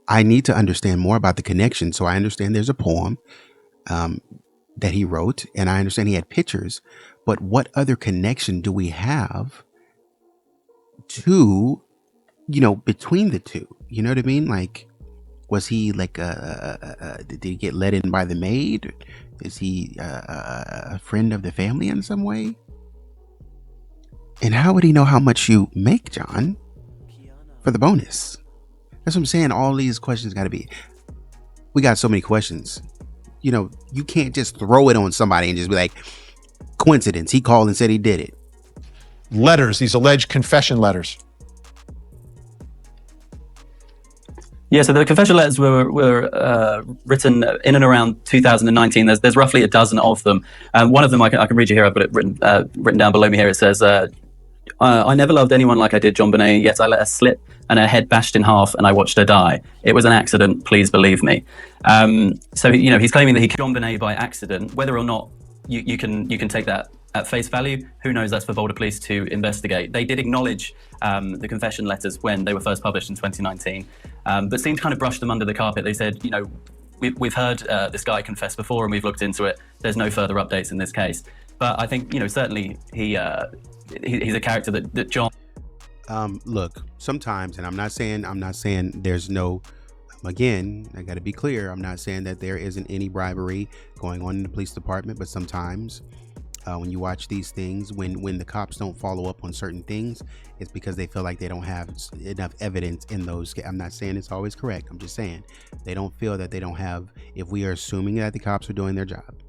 I need to understand more about the connection. So I understand there's a poem um, that he wrote, and I understand he had pictures. But what other connection do we have to, between the two? You know what I mean? Like, was he like did he get let in by the maid? Is he a friend of the family in some way? And how would he know how much you make, John, for the bonus? That's what I'm saying. All these questions got to be. We got so many questions. You can't just throw it on somebody and just be like, coincidence. He called and said he did it. Letters, these alleged confession letters. Yeah, so the confession letters were written in and around 2019. There's roughly a dozen of them. One of them I can read you here. I've got it written down below me here. It says, I never loved anyone like I did JonBenet, yet I let her slip and her head bashed in half and I watched her die. It was an accident, please believe me. So, he's claiming that he killed JonBenet by accident. Whether or not you can take that at face value, who knows? That's for Boulder Police to investigate. They did acknowledge the confession letters when they were first published in 2019, but seemed to kind of brush them under the carpet. They said, we've heard this guy confess before and we've looked into it. There's no further updates in this case. But I think, certainly he's a character that John. Look, sometimes, and I'm not saying there's no. Again, I got to be clear. I'm not saying that there isn't any bribery going on in the police department, but sometimes when you watch these things, when the cops don't follow up on certain things, it's because they feel like they don't have enough evidence in those. I'm not saying it's always correct. I'm just saying they don't feel that they don't have. If we are assuming that the cops are doing their job,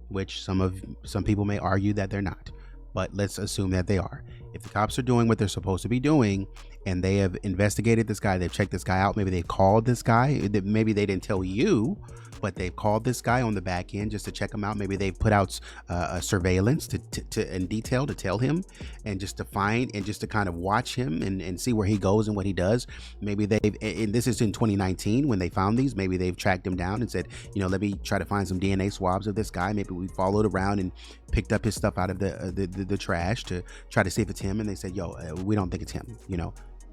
which some people may argue that they're not, but let's assume that they are. If the cops are doing what they're supposed to be doing and they have investigated this guy, they've checked this guy out, maybe they called this guy, maybe they didn't tell you, but they've called this guy on the back end just to check him out. Maybe they've put out a surveillance to in detail to tell him and just to find and just to kind of watch him and see where he goes and what he does. Maybe and this is in 2019 when they found these, maybe they've tracked him down and said, let me try to find some DNA swabs of this guy. Maybe we followed around and picked up his stuff out of the trash to try to see if it's him. And they said, we don't think it's him,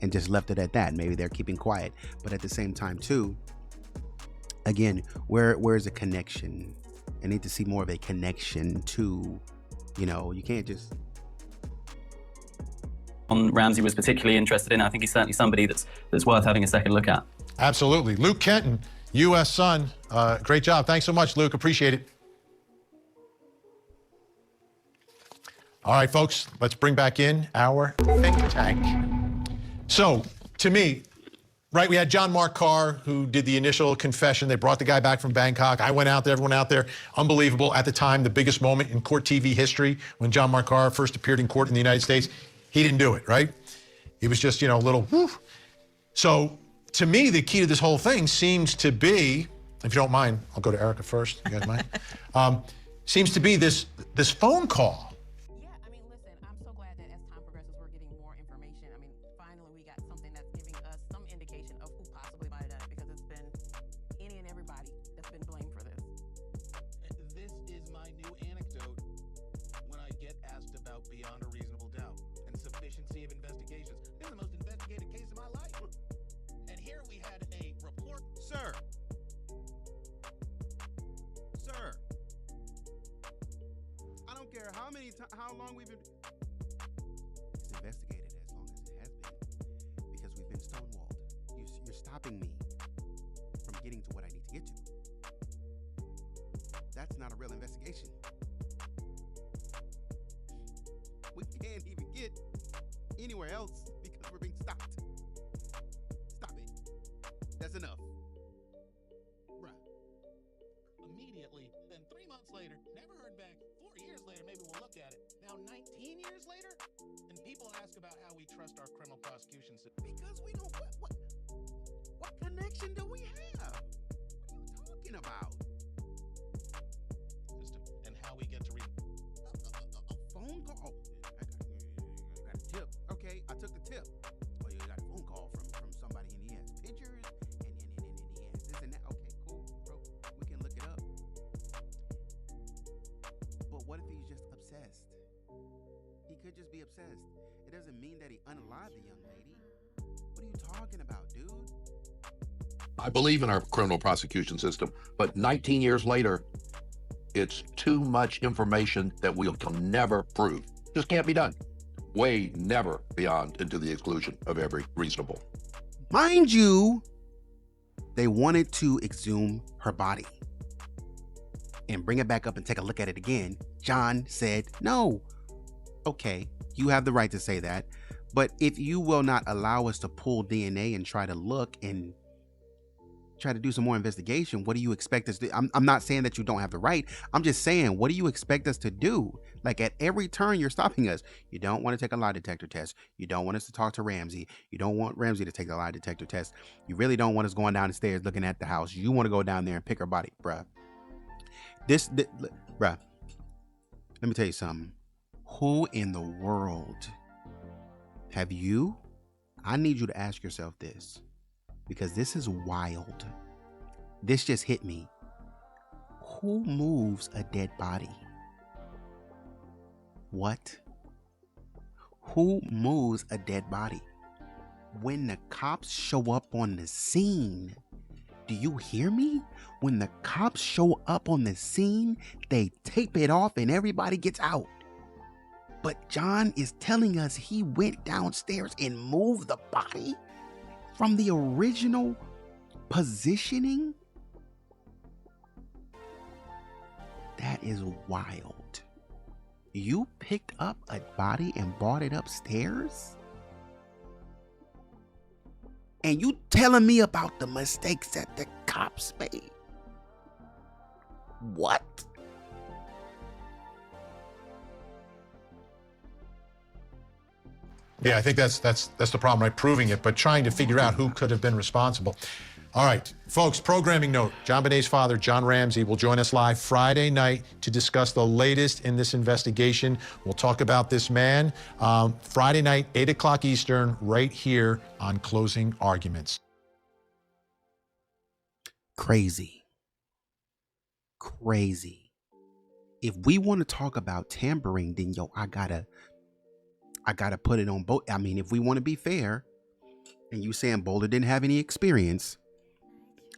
and just left it at that. Maybe they're keeping quiet, but at the same time too, again, where's the connection? I need to see more of a connection to, you can't just. Ramsey was particularly interested in. I think he's certainly somebody that's worth having a second look at. Absolutely. Luke Kenton, U.S. Sun. Great job. Thanks so much, Luke. Appreciate it. All right, folks, let's bring back in our think tank. So, to me, right, we had John Mark Carr, who did the initial confession. They brought the guy back from Bangkok. I went out there, everyone out there. Unbelievable. At the time, the biggest moment in court TV history when John Mark Carr first appeared in court in the United States. He didn't do it, right? He was just, a little, whew. So, to me, the key to this whole thing seems to be, if you don't mind, I'll go to Erica first. You guys mind? Seems to be this phone call. How long we've been. It's investigated as long as it has been because we've been stonewalled. You're stopping me from getting to what I need to get to. That's not a real investigation. We can't even get anywhere else because we're being stopped. Stop it. That's enough. Bruh. Immediately, then 3 months later, never heard back. 4 years later, maybe we'll look at it. Now, 19 years later, and people ask about how we trust our criminal prosecution system. Because we don't. What connection do we have? What are you talking about? And how we get to read a phone call. I got a tip. Okay, I took the tip. Oh, you got a phone call from somebody and he has pictures and he has this and that. Okay, cool, bro. We can look it up. But what if he's just obsessed? He could just be obsessed. It doesn't mean that he unalived the young lady. What are you talking about, dude? I believe in our criminal prosecution system, but 19 years later, it's too much information that we can never prove. Just can't be done. Way never beyond into the exclusion of every reasonable. Mind you, they wanted to exhume her body and bring it back up and take a look at it again. John said no. Okay, you have the right to say that, but if you will not allow us to pull DNA and try to look and try to do some more investigation, what do you expect us to do? I'm not saying that you don't have the right. I'm just saying, what do you expect us to do? Like, at every turn, you're stopping us. You don't want to take a lie detector test. You don't want us to talk to Ramsey. You don't want Ramsey to take the lie detector test. You really don't want us going down the stairs looking at the house. You want to go down there and pick her body, bruh. Bruh, let me tell you something. Who in the world have you? I need you to ask yourself this, because this is wild. This just hit me. Who moves a dead body? What? Who moves a dead body? When the cops show up on the scene, do you hear me? When the cops show up on the scene, they tape it off and everybody gets out. But John is telling us he went downstairs and moved the body from the original positioning? That is wild. You picked up a body and brought it upstairs? And you telling me about the mistakes that the cops made? What? Yeah, I think that's the problem, right? Proving it, but trying to figure out who could have been responsible. All right, folks, programming note. JonBenet's father, John Ramsey, will join us live Friday night to discuss the latest in this investigation. We'll talk about this man Friday night, 8 o'clock Eastern, right here on Closing Arguments. Crazy. Crazy. If we want to talk about tampering, then I gotta put it on both. I mean, if we want to be fair, and you saying Boulder didn't have any experience,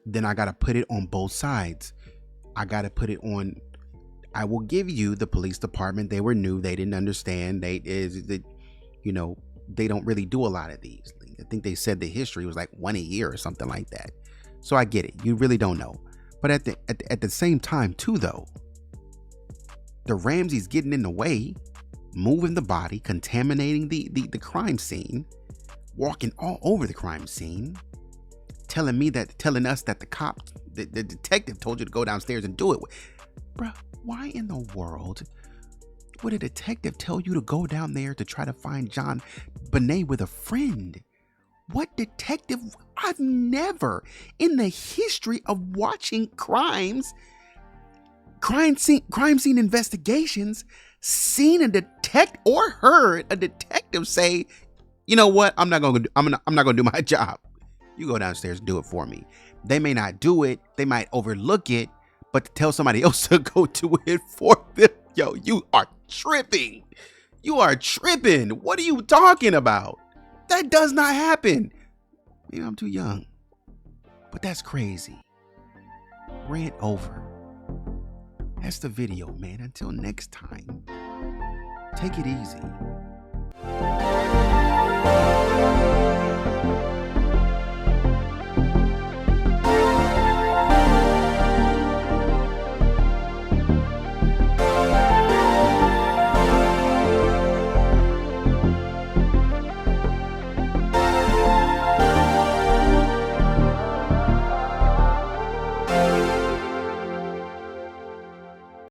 then I gotta put it on both sides. I gotta put it on. I will give you the police department. They were new. They didn't understand. They don't really do a lot of these. I think they said the history was like one a year or something like that. So I get it. You really don't know. But at the same time too, though, the Ramseys getting in the way, moving the body, contaminating the crime scene, walking all over the crime scene, telling us that the detective told you to go downstairs and do it. Bruh, why in the world would a detective tell you to go down there to try to find JonBenet with a friend? What detective? I've never, in the history of watching crime scene investigations, seen a detective or heard a detective say, "You know what? I'm not gonna do my job. You go downstairs and do it for me." They may not do it, they might overlook it, but to tell somebody else to go do it for them, yo, you are tripping. You are tripping. What are you talking about? That does not happen. Maybe I'm too young, but that's crazy. Rant over. That's the video, man. Until next time, take it easy.